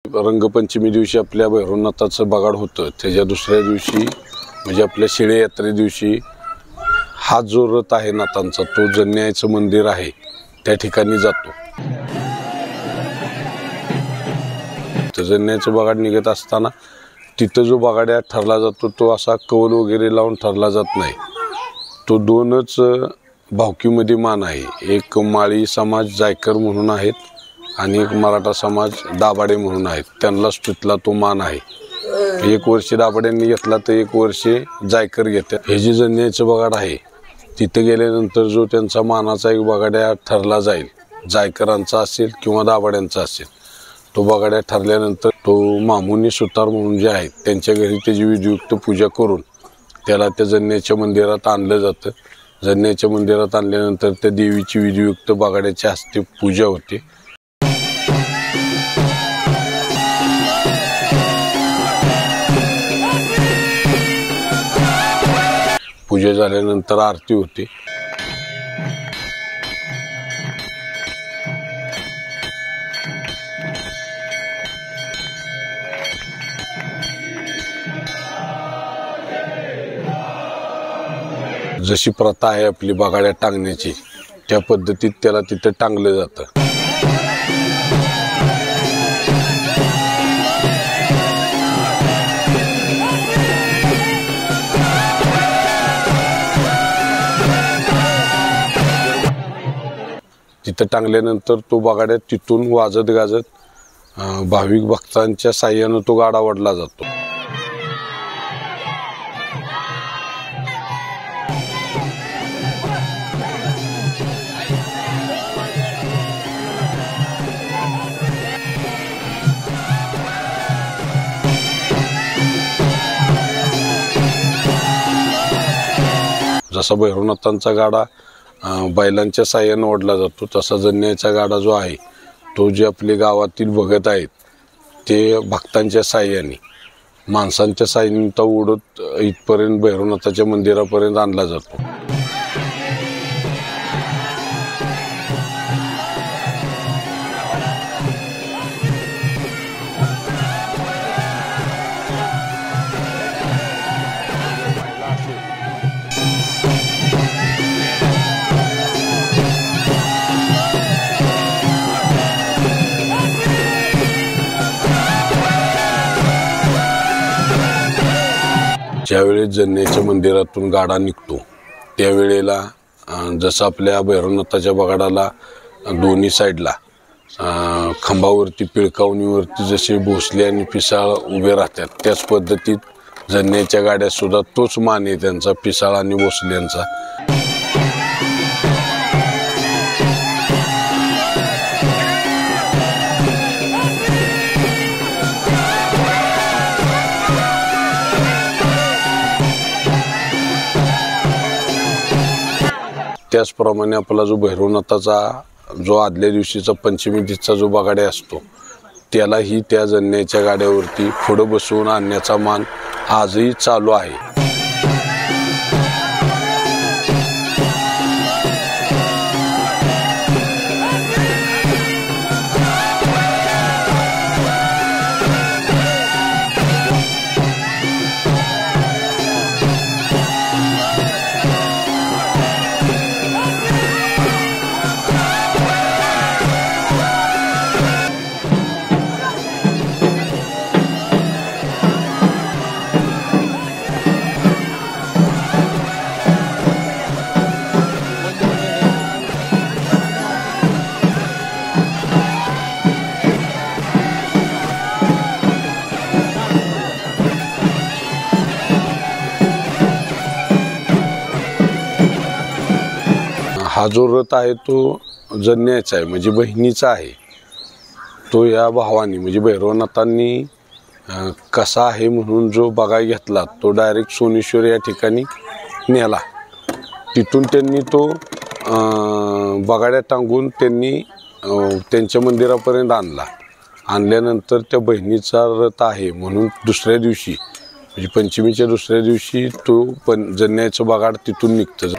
रंगपंचमी दिवशी आपल्या भैरवनाथाचं बगाड होतं, त्याच्या दुसऱ्या दिवशी म्हणजे आपल्या शिळे यात्रे दिवशी हा जो रथ आहे नाथांचा, तो जन्याचं मंदिर आहे त्या ठिकाणी जातो। तर जन्याचं बगाड निघत असताना तिथं जो बगाड्या ठरला जातो तो असा कौल वगैरे लावून ठरला जात नाही। तो दोनच भावकीमध्ये मान आहे, एक माळी समाज जायकर म्हणून आहेत आणि एक मराठा समाज दाभाडे म्हणून आहेत, त्यांनाच तिथला तो मान आहे। एक वर्ष दाभाड्यांनी घेतला तर एक वर्ष जायकर घेतात। हे जे जन्याचं बगाड आहे तिथे गेल्यानंतर जो त्यांचा मानाचा एक बगाड्या ठरला जाईल, जायकरांचा असेल किंवा दाभाड्यांचा असेल, तो बगाड्या ठरल्यानंतर तो मामुनी सुतार म्हणून जे आहेत त्यांच्या घरी त्याची विधियुक्त पूजा करून त्याला त्या जन्याच्या मंदिरात आणलं जातं। जन्याच्या मंदिरात आणल्यानंतर त्या देवीची विधियुक्त बगाड्याच्या हस्ते पूजा होते। पूजा झाल्यानंतर आरती होते। जशी प्रथा आहे आपली बगाड्या टांगण्याची, त्या पद्धतीत त्याला तिथे टांगलं जातं। तिथे टांगल्यानंतर तो बगाड्या तिथून वाजत गाजत भाविक भक्तांच्या साह्याने तो गाडा ओढला जातो। जसा भैरवनाथांचा गाडा बैलांच्या साह्याने ओढला जातो, तसा जन्याचा गाडा जो आहे तो जे आपले गावातील भगत आहेत ते भक्तांच्या साह्याने माणसांच्या साह्याने तो ओढत इथपर्यंत भैरवनाथाच्या मंदिरापर्यंत आणला जातो। ज्यावेळेस जन्याच्या मंदिरातून गाडा निघतो त्यावेळेला जसं आपल्या भैरवनाथाच्या बगाडाला दोन्ही साईडला खांबावरती पिळकावणीवरती जसे भोसले आणि पिसाळ उभे राहतात, त्याच पद्धतीत जन्याच्या गाड्या सुद्धा तोच मान आहे त्यांचा, पिसाळ आणि भोसल्यांचा। त्याचप्रमाणे आपला जो भैरवनाथाचा जो आदल्या दिवशीचा पंचमी तिथचा जो बगाड्या असतो त्यालाही त्या जन्याच्या गाड्यावरती पुढं बसवून आणण्याचा मान आजही चालू आहे। हा जो रथ आहे तो जन्याचा आहे, म्हणजे बहिणीचा आहे। तो या भावानी म्हणजे भैरवनाथांनी कसा आहे म्हणून जो बगाड घेतला तो डायरेक्ट सोनेश्वर या ठिकाणी नेला। तिथून त्यांनी तो बगाड्या टांगून त्यांनी त्यांच्या मंदिरापर्यंत आणला। आणल्यानंतर त्या बहिणीचा रथ आहे म्हणून दुसऱ्या दिवशी म्हणजे पंचमीच्या दुसऱ्या दिवशी तो जन्याचं बगाड तिथून निघतं।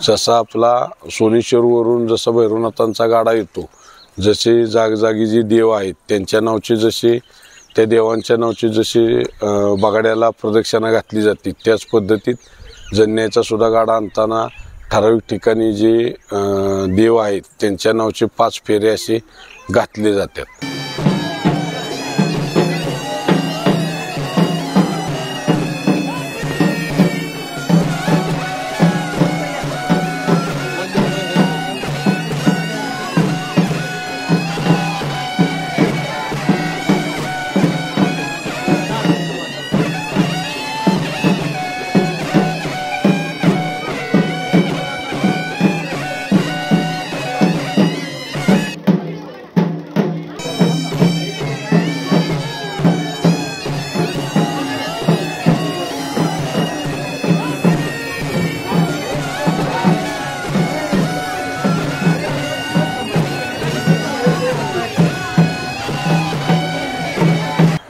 जसा आपला सोनेश्वरवरून जसा भैरवनाथांचा गाडा येतो, जसे जागजागी जे देव आहेत त्यांच्या नावचे जसे त्या देवांच्या नावची जशी बगाड्याला प्रदक्षिणा घातली जाते, त्याच पद्धतीत जन्याचा सुद्धा गाडा आणताना ठराविक ठिकाणी जे देव आहेत त्यांच्या नावचे 5 फेरे असे घातले जातात.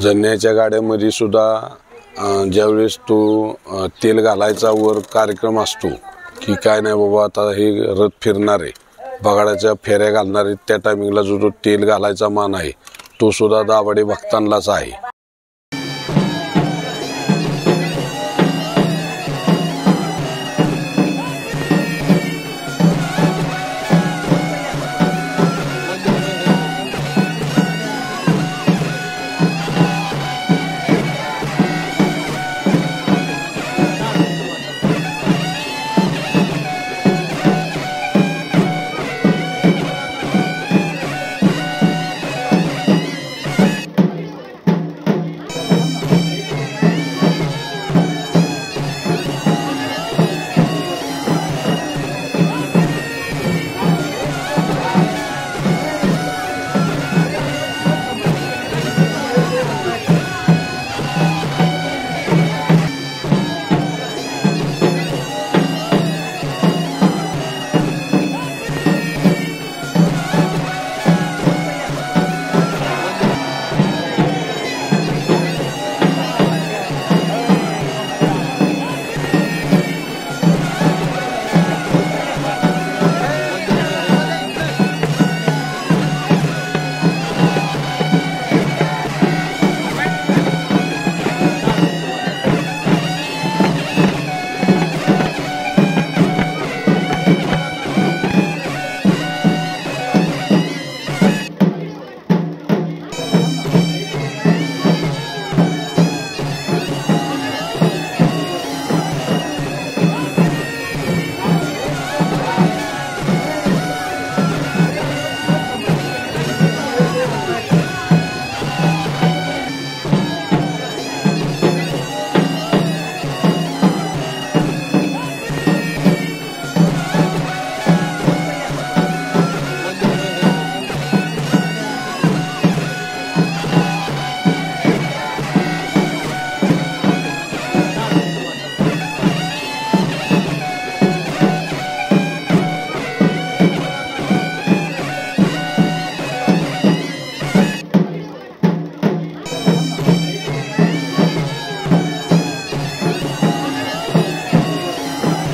जन्याच्या गाड्यामध्ये सुद्धा ज्यावेळेस तो तेल घालायचा वर कार्यक्रम असतो की काय नाही बाबा आता हे रथ फिरणार आहे, बगाड्याच्या फेऱ्या घालणार आहे, त्या टायमिंगला जो तेल घालायचा मान आहे तो सुद्धा दाभाडे भक्तांनाच आहे.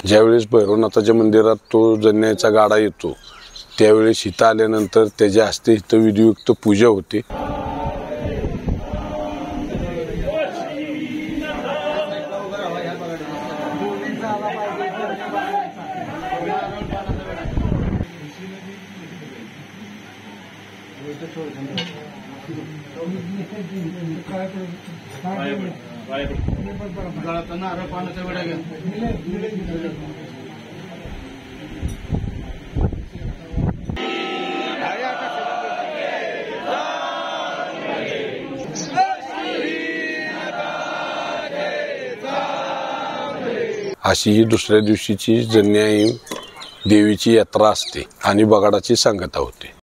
ज्यावेळेस भैरवनाथाच्या मंदिरात तो जन्याचा गाडा येतो त्यावेळेस इथं आल्यानंतर त्याच्या हस्ते इथं विधियुक्त पूजा होते. अशी ही दुसऱ्या दिवशीची जन्या देवीची यात्रा असते आणि बगाडाची सांगता होते.